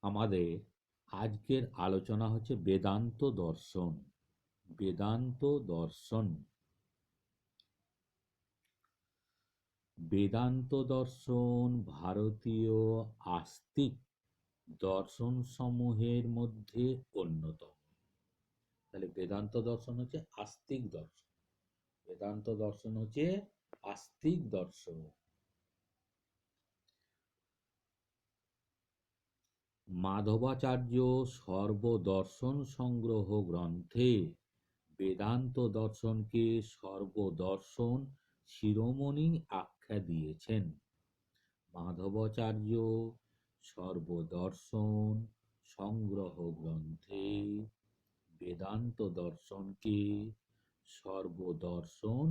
আমাদের আজকের আলোচনা হচ্ছে বেদান্ত দর্শন। বেদান্ত দর্শন বেদান্ত দর্শন ভারতীয় আস্তিক দর্শন সমূহের মধ্যে অন্যতম। তাহলে বেদান্ত দর্শন হচ্ছে আস্তিক দর্শন। বেদান্ত দর্শন হচ্ছে আস্তিক দর্শন। মাধবাচার্য সর্বদর্শন সংগ্রহ গ্রন্থে বেদান্ত দর্শনকে সর্বদর্শন শিরোমণি আখ্যা দিয়েছেন। মাধবাচার্য সর্বদর্শন সংগ্রহ গ্রন্থে বেদান্ত দর্শনকে সর্বদর্শন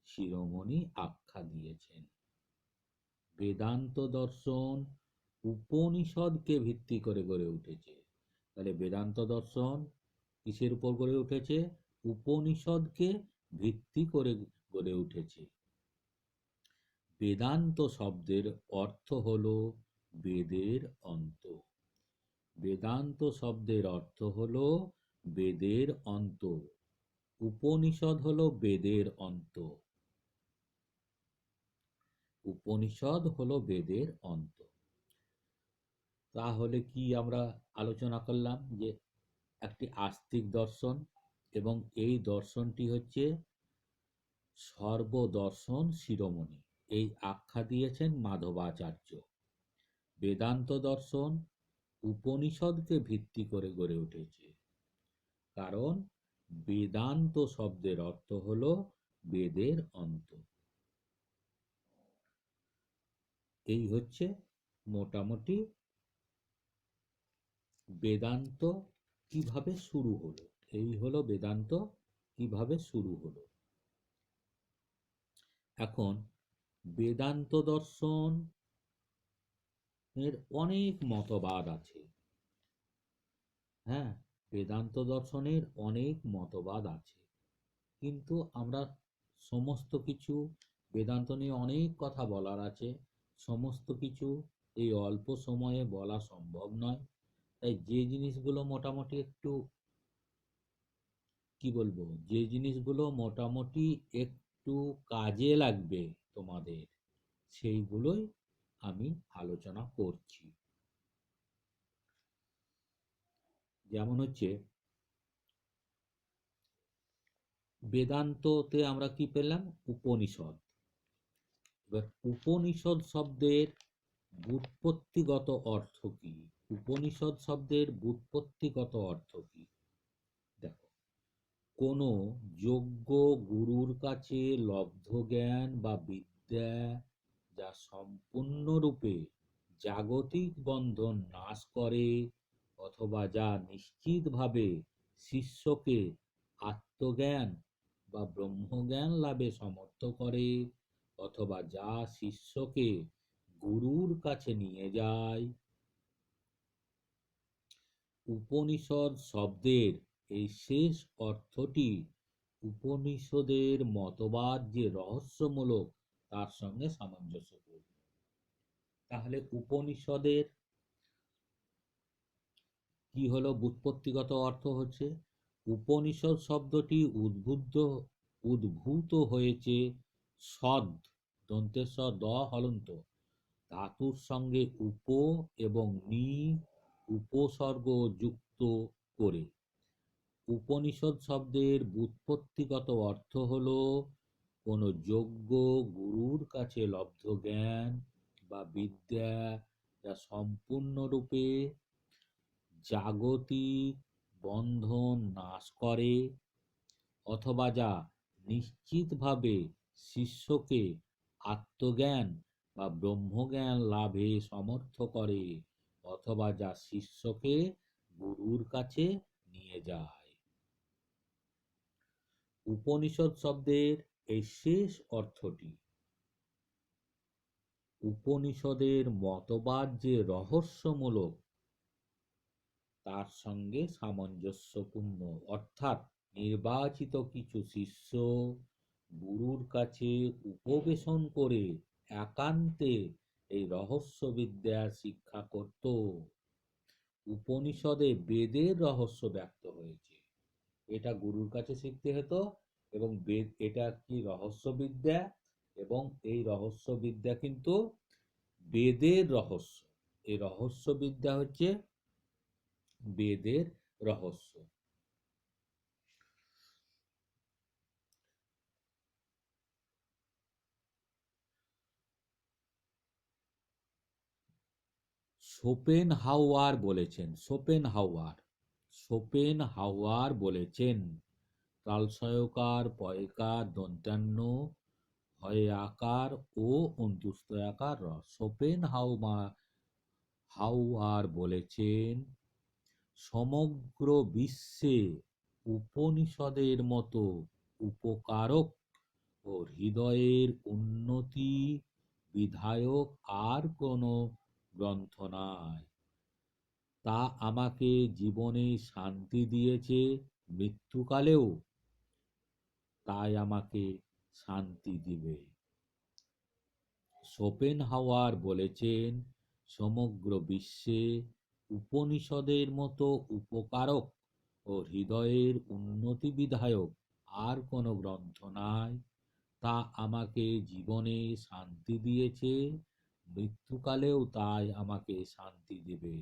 শিরোমণি আখ্যা দিয়েছেন। বেদান্ত দর্শন উপনিষদকে ভিত্তি করে গড়ে উঠেছে। তাহলে বেদান্ত দর্শন কিসের উপর গড়ে উঠেছে? উপনিষদকে ভিত্তি করে গড়ে উঠেছে। বেদান্ত শব্দের অর্থ হলো বেদের অন্ত। বেদান্ত শব্দের অর্থ হলো বেদের অন্ত। উপনিষদ হলো বেদের অন্ত। উপনিষদ হলো বেদের অন্ত। তাহলে কি আমরা আলোচনা করলাম যে একটি আস্তিক দর্শন, এবং এই দর্শনটি হচ্ছে সর্বদর্শন শিরোমণি, এই আখ্যা দিয়েছেন মাধবাচার্য। বেদান্ত দর্শন উপনিষদকে ভিত্তি করে গড়ে উঠেছে, কারণ বেদান্ত শব্দের অর্থ হলো বেদের অন্ত। এই হচ্ছে মোটামুটি বেদান্ত কিভাবে শুরু হলো। এই হলো বেদান্ত কিভাবে শুরু হলো। এখন বেদান্ত দর্শন এর অনেক মতবাদ আছে। হ্যাঁ, বেদান্ত দর্শনের অনেক মতবাদ আছে, কিন্তু আমরা সমস্ত কিছু, বেদান্ত নিয়ে অনেক কথা বলার আছে, সমস্ত কিছু এই অল্প সময়ে বলা সম্ভব নয়। তাই যে জিনিসগুলো মোটামুটি একটু কি বলবো, যে জিনিসগুলো মোটামুটি একটু কাজে লাগবে তোমাদের, সেইগুলোই আমি আলোচনা করছি। যেমন হচ্ছে বেদান্ততে আমরা কি পেলাম? উপনিষদ। এবার উপনিষদ শব্দের ব্যুৎপত্তিগত অর্থ কি? উপনিষদ শব্দের ব্যুৎপত্তিগত অর্থ কি? দেখো, কোনো যোগ্য গুরুর কাছে লব্ধ জ্ঞান বা বিদ্যা, যা সম্পূর্ণরূপে জাগতিক বন্ধন নাশ করে, অথবা যা নিশ্চিতভাবে শিষ্যকে আত্মজ্ঞান বা ব্রহ্মজ্ঞান লাভে সমর্থ করে, অথবা যা শিষ্যকে গুরুর কাছে নিয়ে যায়। উপনিষদ শব্দের এই শেষ অর্থটি উপনিষদের মতবাদ যে রহস্যমূলক তার সঙ্গে সামঞ্জস্যপূর্ণ। তাহলে উপনিষদের কি হলো? ব্যুৎপত্তিগত অর্থ হচ্ছে উপনিষদ শব্দটি উদ্ভূত হয়েছে সদ, দন্তের স দ হলন্ত ধাতুর সঙ্গে উপ এবং নি উপসর্গ যুক্ত করে। উপনিষদ শব্দের ব্যুৎপত্তিগত অর্থ হল কোন যোগ্য গুরুর কাছে লব্ধ জ্ঞান বা বিদ্যা, যা সম্পূর্ণরূপে জাগতিক বন্ধন নাশ করে, অথবা যা নিশ্চিতভাবে শিষ্যকে আত্মজ্ঞান বা ব্রহ্মজ্ঞান লাভে সমর্থ করে, অথবা যা শিষ্যকে গুরুর কাছে নিয়ে যায়। উপনিষদ শব্দের এই শেষ অর্থটি উপনিষদের মতবাদ যে রহস্যমূলক তার সঙ্গে সামঞ্জস্যপূর্ণ। অর্থাৎ নির্বাচিত কিছু শিষ্য গুরুর কাছে উপবেশন করে একান্তে এই রহস্যবিদ্যা শিক্ষা করত। উপনিষদে বেদের রহস্য ব্যক্ত হয়েছে। এটা গুরুর কাছে শিখতে হতো, এবং বেদ এটা কি রহস্যবিদ্যা, এবং এই রহস্যবিদ্যা কিন্তু বেদের রহস্য। এই রহস্যবিদ্যা হচ্ছে বেদের রহস্য। শোপেনহাওয়ার বলেছেন তালসয়কার পয়কার দন্ত্যান্ন হয় আকার ও অন্তুস্তয়াকার রস। হাওয়ার বলেছেন সমগ্র বিশ্বে উপনিষদের মতো উপকারক ও হৃদয়ের উন্নতি বিধায়ক আর কোনো গ্রন্থ নাই। তা আমাকে জীবনে শান্তি দিয়েছে, মৃত্যুকালেও তাই আমাকে শান্তি দিবে। শোপেনহাওয়ার বলেছেন সমগ্র বিশ্বে উপনিষদের মতো উপকারক ও হৃদয়ের উন্নতি বিধায়ক আর কোনো গ্রন্থ নাই। তা আমাকে জীবনে শান্তি দিয়েছে, মৃত্যুকালেও তাই আমাকে শান্তি দেবে।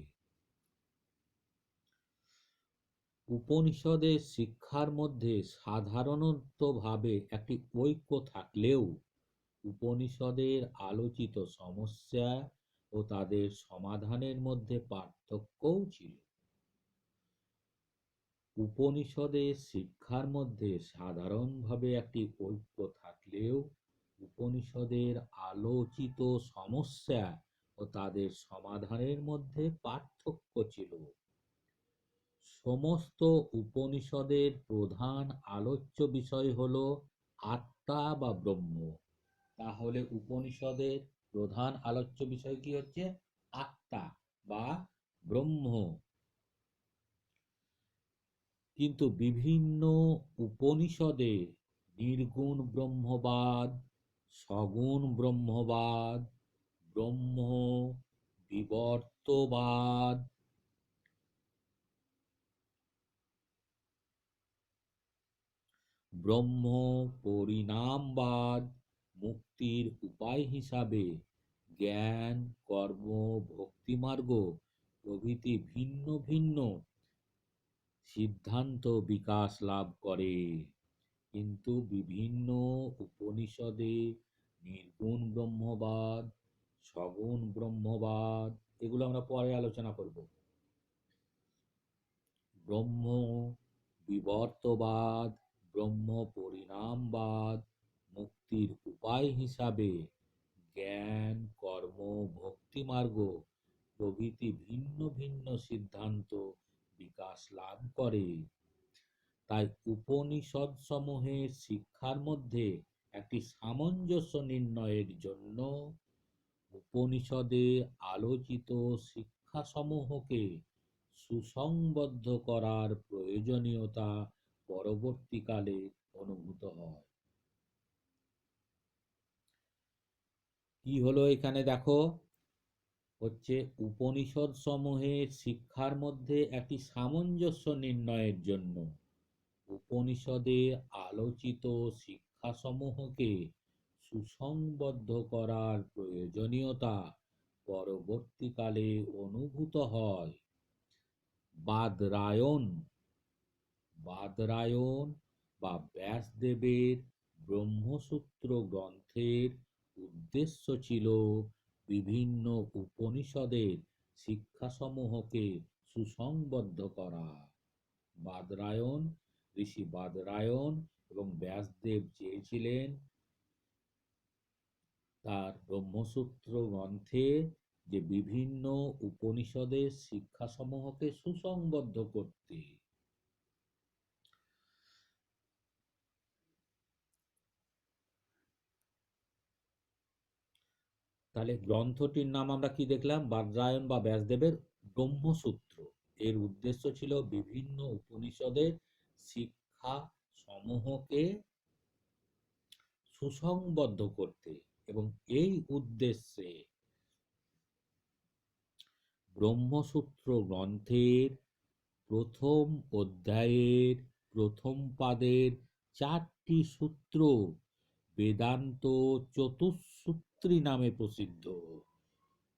উপনিষদের শিক্ষার মধ্যে সাধারণতভাবে একটি ঐক্য থাকলেও উপনিষদের আলোচিত সমস্যা ও তাদের সমাধানের মধ্যে পার্থক্যও ছিল। উপনিষদের শিক্ষার মধ্যে সাধারণভাবে একটি ঐক্য থাকলেও উপনিষদের আলোচিত সমস্যা ও তাদের সমাধানের মধ্যে পার্থক্য ছিল। সমস্ত উপনিষদের প্রধান আলোচ্য বিষয় হল আত্মা বা ব্রহ্ম। তাহলে উপনিষদের প্রধান আলোচ্য বিষয় কি হচ্ছে? আত্মা বা ব্রহ্ম। কিন্তু বিভিন্ন উপনিষদে নির্গুণ ব্রহ্মবাদ, সগুণ ব্রহ্মবাদ, ব্রহ্ম বিবর্তবাদ, ব্রহ্ম পরিণামবাদ, মুক্তির উপায় হিসাবে জ্ঞান, কর্ম, ভক্তিমার্গ প্রভৃতি ভিন্ন ভিন্ন সিদ্ধান্ত বিকাশ লাভ করে। কিন্তু বিভিন্ন উপনিষদে নির্গুণ ব্রহ্মবাদ, সগুণ ব্রহ্মবাদ, এগুলো আমরা পরে আলোচনা করব। ব্রহ্ম বিবর্তবাদ, ব্রহ্ম পরিণামবাদ, মুক্তির উপায় হিসাবে জ্ঞান, কর্ম, ভক্তিমার্গ প্রভৃতি ভিন্ন ভিন্ন সিদ্ধান্ত বিকাশ লাভ করে। তাই উপনিষদসমূহের শিক্ষার মধ্যে একটি সামঞ্জস্য নির্ণয়ের জন্য উপনিষদে আলোচিত শিক্ষাসমূহকে সুসংবদ্ধ করার প্রয়োজনীয়তা পরবর্তীকালে অনুভূত হয়। কি হলো এখানে দেখো, হচ্ছে উপনিষদ সমূহের শিক্ষার মধ্যে একটি সামঞ্জস্য নির্ণয়ের জন্য উপনিষদে আলোচিত শিক্ষাসমূহকে সুসংবদ্ধ করার প্রয়োজনীয়তা পরবর্তীকালে অনুভূত হয়। বাদরায়ণ বা ব্যাসদেবের ব্রহ্মসূত্র গ্রন্থের উদ্দেশ্য ছিল বিভিন্ন উপনিষদের শিক্ষাসমূহকে সুসংবদ্ধ করা। ঋষি বাদরায়ণ এবং ব্যাসদেব চেয়েছিলেন তার ব্রহ্মসূত্র গ্রন্থে যে বিভিন্ন উপনিষদের শিক্ষাসমূহকে সুসংবদ্ধ করতে। তাহলে গ্রন্থটির নাম আমরা কি দেখলাম? বাদরায়ণ বা ব্যাসদেবের ব্রহ্মসূত্র। এর উদ্দেশ্য ছিল বিভিন্ন উপনিষদের শিক্ষা সমূহকে সুসংবদ্ধ করতে, এবং এই উদ্দেশ্যে ব্রহ্মসূত্র গ্রন্থের প্রথম অধ্যায়ের প্রথম পাদের 4টি সূত্র বেদান্ত চতুঃসূত্রী নামে প্রসিদ্ধ।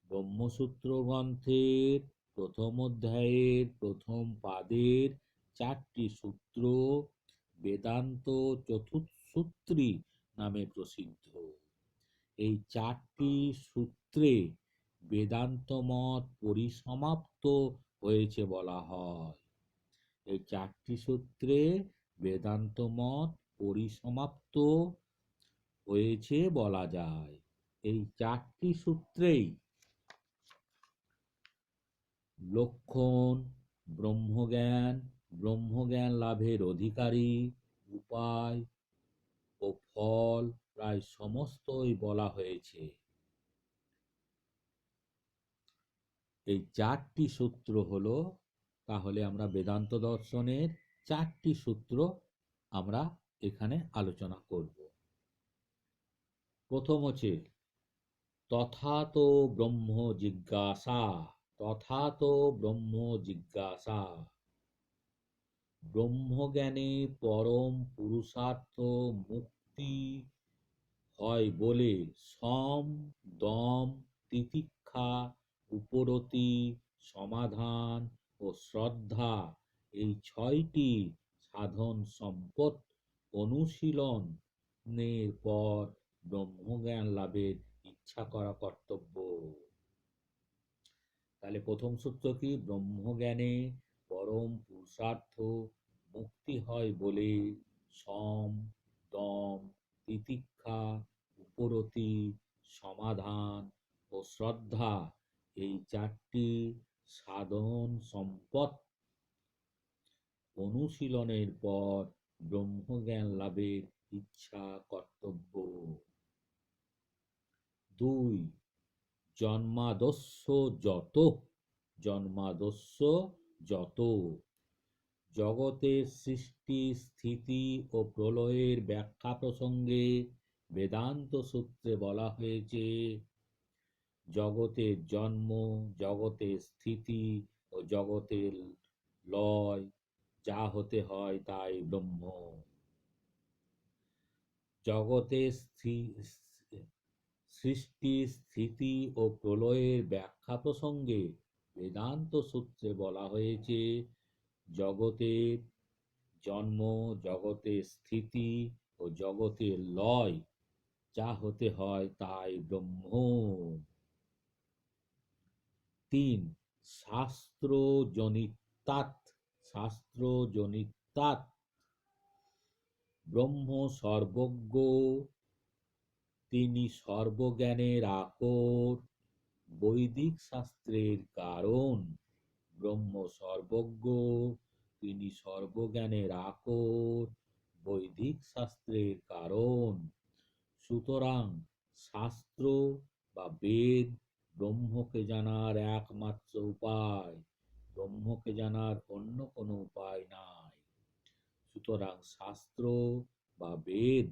ব্রহ্মসূত্র গ্রন্থের প্রথম অধ্যায়ের প্রথম পাদের 4টি সূত্র বেদান্ত চতুঃসূত্রী নামে প্রসিদ্ধ। এই 4টি সূত্রে বেদান্ত মত পরিসমাপ্ত হয়েছে বলা হয়। এই 4টি সূত্রে বেদান্ত মত পরিসমাপ্ত হয়েছে বলা যায়। এই 4টি সূত্রেই লক্ষণ, ব্রহ্মজ্ঞান, ব্রহ্মজ্ঞান লাভের অধিকারী, উপায় ও ফল প্রায় সমস্তই বলা হয়েছে। এই 4টি সূত্র হলো, তাহলে আমরা বেদান্ত দর্শনের 4টি সূত্র আমরা এখানে আলোচনা করব। প্রথম হচ্ছে তথাতো ব্রহ্ম জিজ্ঞাসা। তথাতো ব্রহ্ম জিজ্ঞাসা। ব্রহ্মজ্ঞানে পরম পুরুষার্থ মুক্তি হয় বলে সম, দম, তিতিক্ষা, উপরতি, সমাধান ও শ্রদ্ধা এই 6টি সাধন সম্পদ অনুশীলনের পর ব্রহ্মজ্ঞান লাভের ইচ্ছা করা কর্তব্য। তাহলে প্রথম সূত্র কি? ব্রহ্মজ্ঞানে পরম পুরুষার্থ মুক্তি হয় বলে সম, দম, তিতিক্ষা, উপরতি, সমাধান ও শ্রদ্ধা এই 4টি সাধন সম্পদ অনুশীলনের পর ব্রহ্মজ্ঞান লাভের ইচ্ছা কর্তব্য। 2. জন্মাদস্য যত। জন্মাদস্য যত। জগতের সৃষ্টি, স্থিতি ও প্রলয়ের ব্যাখ্যা প্রসঙ্গে বেদান্ত সূত্রে বলা হয়েছে জগতের জন্ম, জগতের স্থিতি ও জগতের লয়, যা হতে হয় তাই ব্রহ্ম। জগতের সৃষ্টি, স্থিতি ও প্রলয়ের ব্যাখ্যা প্রসঙ্গে বেদান্ত সূত্রে বলা হয়েছে জগতের জন্ম, জগতের স্থিতি ও জগতের লয়, যা হতে হয় তাই ব্রহ্ম। 3. শাস্ত্রজনিতাৎ। শাস্ত্রজনিতাৎ। ব্রহ্ম সর্বজ্ঞ, তিনি সর্বজ্ঞানের আকর, বৈদিক শাস্ত্রের কারণ। ব্রহ্ম সর্বজ্ঞ, তিনি সর্বজ্ঞানের আকর, বৈদিক শাস্ত্রের কারণ। সুতরাং শাস্ত্র বা বেদ ব্রহ্মকে জানার একমাত্র উপায়। ব্রহ্মকে জানার অন্য কোনো উপায় নাই। সুতরাং শাস্ত্র বা বেদ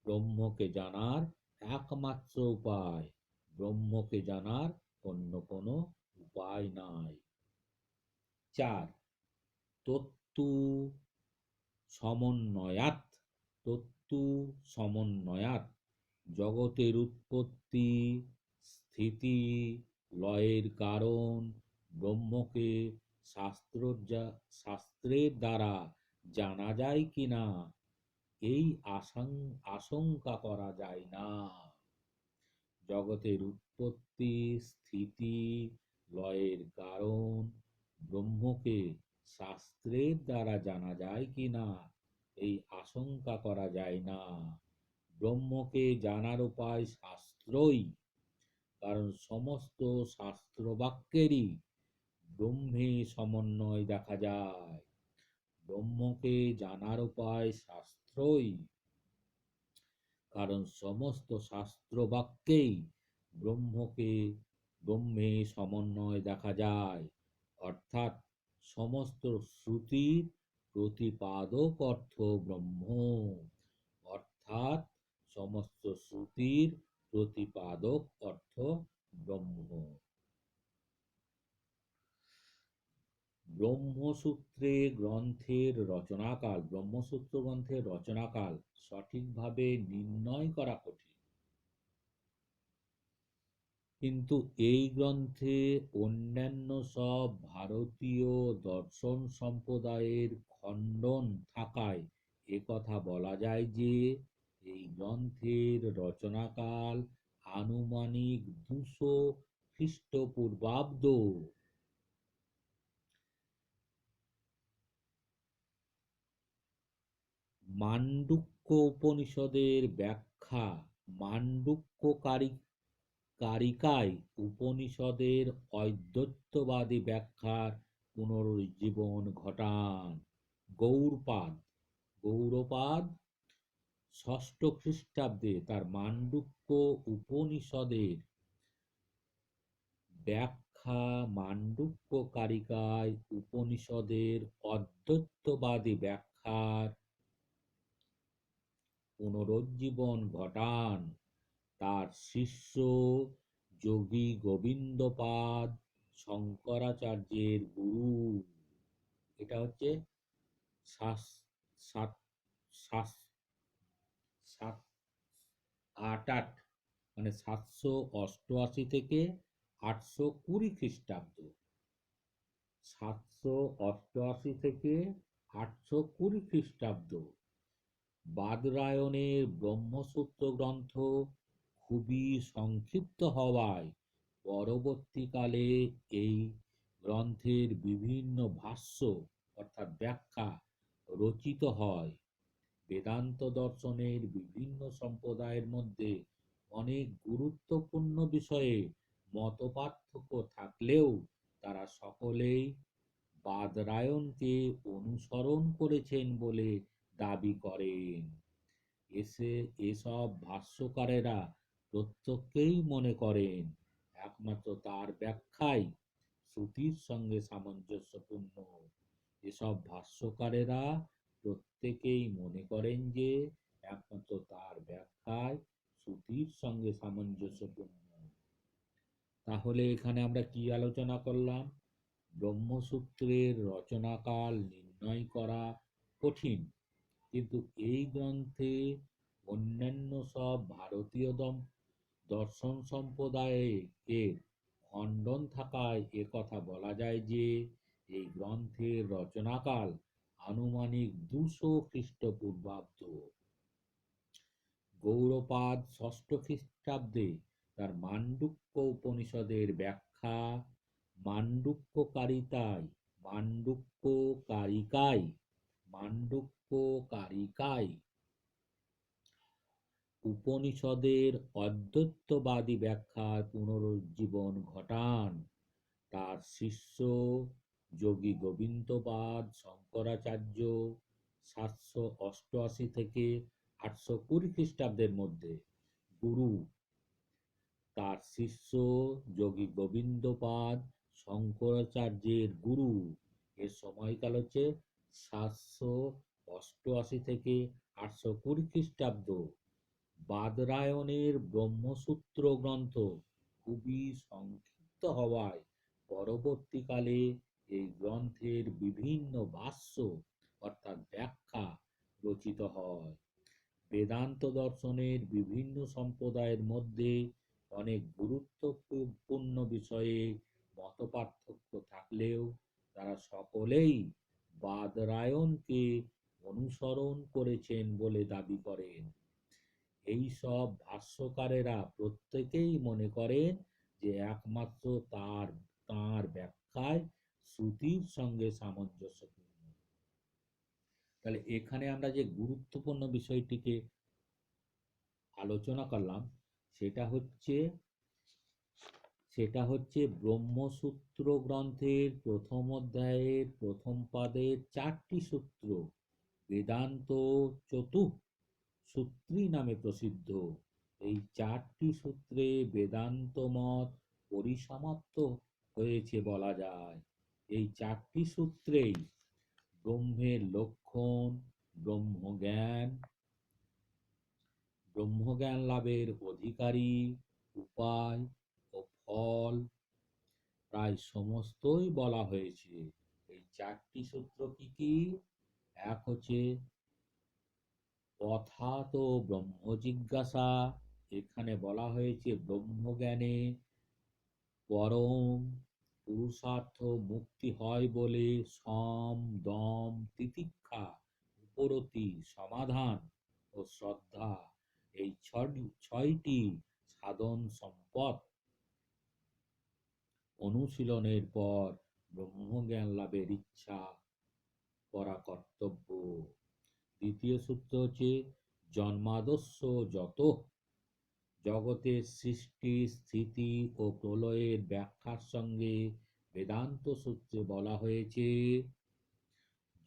ব্রহ্মকে জানার একমাত্র উপায়। ব্রহ্মকে জানার অন্য কোনো উপায় নাই। 4. তত্ত্ব সমন্বয়াৎ। তত্ত্ব সমন্বয়াৎ। জগতের উৎপত্তি, স্থিতি, লয়ের কারণ ব্রহ্মকে শাস্ত্রের দ্বারা জানা যায় কিনা এই আশঙ্কা করা যায় না। জগতের উৎপত্তি, স্থিতি, লয়ের কারণ ব্রহ্মকে শাস্ত্রের দ্বারা জানা যায় কিনা এই আশঙ্কা করা যায় না। ব্রহ্মকে জানার উপায় শাস্ত্রই, কারণ সমস্ত শাস্ত্র বাক্যেরই ব্রহ্মে সমন্বয় দেখা যায়। ব্রহ্মকে জানার উপায় শাস্ত্রই, কারণ সমস্ত শাস্ত্র বাক্যেই ব্রহ্মে সমন্বয় দেখা যায়। অর্থাৎ সমস্ত শ্রুতির প্রতিপাদক অর্থ ব্রহ্ম। অর্থাৎ সমস্ত শ্রুতির প্রতিপাদক অর্থ ব্রহ্ম। ব্রহ্মসূত্র গ্রন্থের রচনাকাল সঠিকভাবে নির্ণয় করা কঠিন, কিন্তু এই গ্রন্থে অন্যান্য সব ভারতীয় দর্শন সম্প্রদায়ের খণ্ডন থাকায় একথা বলা যায় যে এই গ্রন্থের রচনাকাল আনুমানিক 200 খ্রিস্টপূর্বাব্দ। মান্ডুক্য উপনিষদের ব্যাখ্যা কারিকায় উপনিষদের অদ্বৈতবাদী ব্যাখ্যার পুনরুজ্জীবন ঘটান। গৌড়পাদ ষষ্ঠ খ্রিস্টাব্দে তার মান্ডুক্য উপনিষদের ব্যাখ্যা মান্ডুক্য কারিকায় উপনিষদের অদ্বৈতবাদী ব্যাখ্যার পুনরুজ্জীবন ঘটান। তার শিষ্য যোগী গোবিন্দপাদ শঙ্করাচার্যের গুরু। এটা হচ্ছে মানে 788 থেকে 820 খ্রিস্টাব্দ। 788 থেকে 820 খ্রিস্টাব্দ। বাদরায়ণের ব্রহ্মসূত্র গ্রন্থ খুবই সংক্ষিপ্ত হওয়ায় পরবর্তীকালে এই গ্রন্থের বিভিন্ন ভাষ্য অর্থাৎ ব্যাখ্যা রচিত হয়। বেদান্ত দর্শনের বিভিন্ন সম্প্রদায়ের মধ্যে অনেক গুরুত্বপূর্ণ বিষয়ে মতপার্থক্য থাকলেও তারা সকলেই বাদরায়ণকে অনুসরণ করেছেন বলে দাবি করেন। এসব ভাষ্যকারেরা প্রত্যেকেই মনে করেন একমাত্র তার ব্যাখ্যাই শ্রুতির সঙ্গে সামঞ্জস্যপূর্ণ। এসব ভাষ্যকারেরা প্রত্যেকেই মনে করেন যে একমাত্র তার ব্যাখ্যায় শ্রুতির সঙ্গে সামঞ্জস্যপূর্ণ। তাহলে এখানে আমরা কি আলোচনা করলাম? ব্রহ্মসূত্রের রচনাকাল নির্ণয় করা কঠিন, কিন্তু এই গ্রন্থে অন্যান্য সব ভারতীয় দর্শন সম্প্রদায়ের খণ্ডন থাকায় একথা বলা যায় যে এই গ্রন্থের রচনাকাল আনুমানিক 200 খ্রিস্টপূর্বাব্দ। গৌড়পাদ ষষ্ঠ খ্রিস্টাব্দে তার মান্ডুক্য উপনিষদের ব্যাখ্যা মান্ডুক্য কারিকায় উপনিষদের অদ্বৈতবাদী ব্যাখ্যার পুনরুজ্জীবন ঘটান। তার শিষ্য যোগী গোবিন্দপাদ শঙ্করাচার্য 788 থেকে 820 খ্রিস্টাব্দের মধ্যে গুরু। তার শিষ্য যোগী গোবিন্দপাদ শঙ্করাচার্যের গুরু। এর সময়কাল হচ্ছে 788 থেকে 820 খ্রিস্টাব্দ। বাদরায়ণের ব্রহ্মসূত্র গ্রন্থ খুবই সংক্ষিপ্ত হওয়ায় পরবর্তীকালে এই গ্রন্থের বিভিন্ন ভাষ্য অর্থাৎ ব্যাখ্যা রচিত হয়। বেদান্ত দর্শনের বিভিন্ন সম্প্রদায়ের মধ্যে অনেক গুরুত্বপূর্ণ বিষয়ে মতপার্থক্য থাকলেও তারা সকলেই বাদরায়ণকে অনুসরণ করেছেন বলে দাবি করেন। এই সব ভাষ্যকারেরা প্রত্যেকেই মনে করেন যে একমাত্র তাঁর ব্যাখ্যায় শ্রুতির সঙ্গে সামঞ্জস্যপূর্ণ। তাহলে এখানে আমরা যে গুরুত্বপূর্ণ বিষয়টিকে আলোচনা করলাম সেটা হচ্ছে ব্রহ্মসূত্র গ্রন্থের প্রথম অধ্যায়ের প্রথম পাদের 4টি সূত্র বেদান্ত চতুঃসূত্রী নামে প্রসিদ্ধ। এই 4টি সূত্রে বেদান্ত মত পরিসমাপ্ত হয়েছে বলা যায়। এই 4টি সূত্রেই ব্রহ্মের লক্ষণ, ব্রহ্মজ্ঞান লাভের অধিকারী, উপায় ও ফল প্রায় সমস্তই বলা হয়েছে। এই চারটি সূত্র কি কি? এক হচ্ছে অথাতো ব্রহ্ম জিজ্ঞাসা, এখানে বলা হয়েছে ব্রহ্মজ্ঞানে পরম পুরুষার্থ মুক্তি হয় বলে সম দম তিতিক্ষা উপরতি সমাধান ও শ্রদ্ধা এই ছয়টি সাধন সম্পদ অনুশীলনের পর ব্রহ্মজ্ঞান লাভের ইচ্ছা করা কর্তব্য। দ্বিতীয় সূত্র হচ্ছে জন্মাদস্য যত, জগতের সৃষ্টি স্থিতি ও প্রলয়ের ব্যাখ্যার সঙ্গে বেদান্ত সূত্রে বলা হয়েছে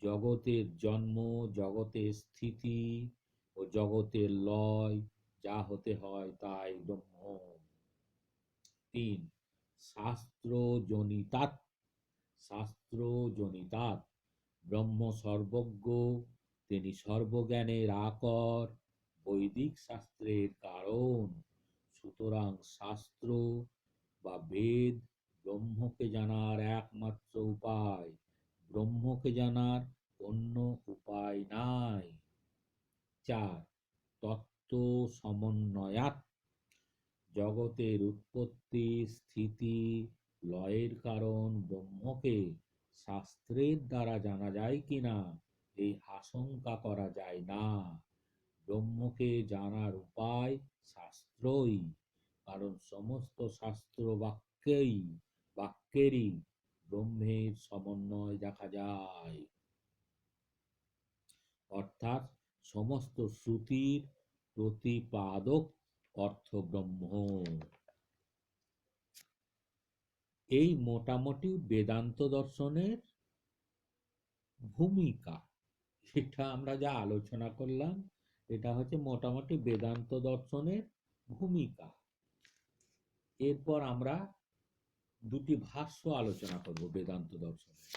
জগতের জন্ম, জগতের স্থিতি ও জগতের লয়, যা হতে হয় তাই ব্রহ্ম। 3 শাস্ত্রজনিতাৎ, শাস্ত্রজনিতাৎ ব্রহ্ম সর্বজ্ঞ, তিনি সর্বজ্ঞানের আকর, বৈদিক শাস্ত্রের কারণ। সুতরাং শাস্ত্র বা বেদ ব্রহ্মকে জানার একমাত্র উপায়, ব্রহ্মকে জানার অন্য উপায় নাই। 4 তত্ত্ব সমন্বয়াৎ, জগতের উৎপত্তি স্থিতি লয়ের কারণ ব্রহ্মকে শাস্ত্রের দ্বারা জানা যায় কিনা এই আশঙ্কা করা যায় না। ব্রহ্মকে জানার উপায় শাস্ত্রই, কারণ সমস্ত শাস্ত্র বাক্যেরই ব্রহ্মের সমন্বয় দেখা যায়, অর্থাৎ সমস্ত শ্রুতির প্রতিপাদক অর্থ ব্রহ্ম। এই মোটামুটি বেদান্ত দর্শনের ভূমিকা, সেটা আমরা যা আলোচনা করলাম এটা হচ্ছে মোটামুটি বেদান্ত দর্শনের ভূমিকা। এরপর আমরা দুটি ভাষ্য আলোচনা করব বেদান্ত দর্শনের।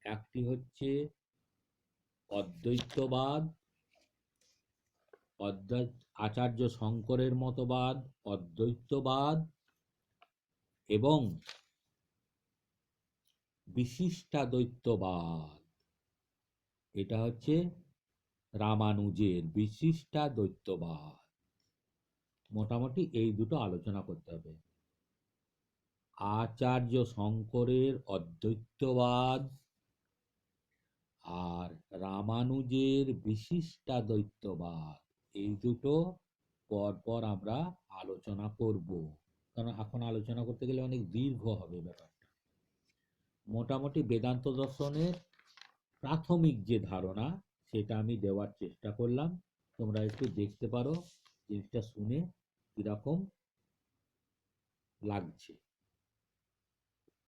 একটি হচ্ছে অদ্বৈতবাদ, আচার্য শঙ্করের মতবাদ অদ্বৈতবাদ, এবং বিশিষ্টাদ্বৈতবাদ, এটা হচ্ছে রামানুজের বিশিষ্টাদ্বৈতবাদ। মোটামুটি এই দুটো আলোচনা করতে হবে। আচার্য শঙ্করের অদ্বৈতবাদ আর রামানুজের বিশিষ্টাদ্বৈতবাদ, এই দুটো পরপর আমরা আলোচনা করব, কারণ এখন আলোচনা করতে গেলে অনেক দীর্ঘ হবে ব্যাপারটা। মোটামুটি বেদান্ত দর্শনের প্রাথমিক যে ধারণা সেটা আমি দেওয়ার চেষ্টা করলাম, তোমরা একটু দেখতে পারো জিনিসটা শুনে কিরকম লাগছে।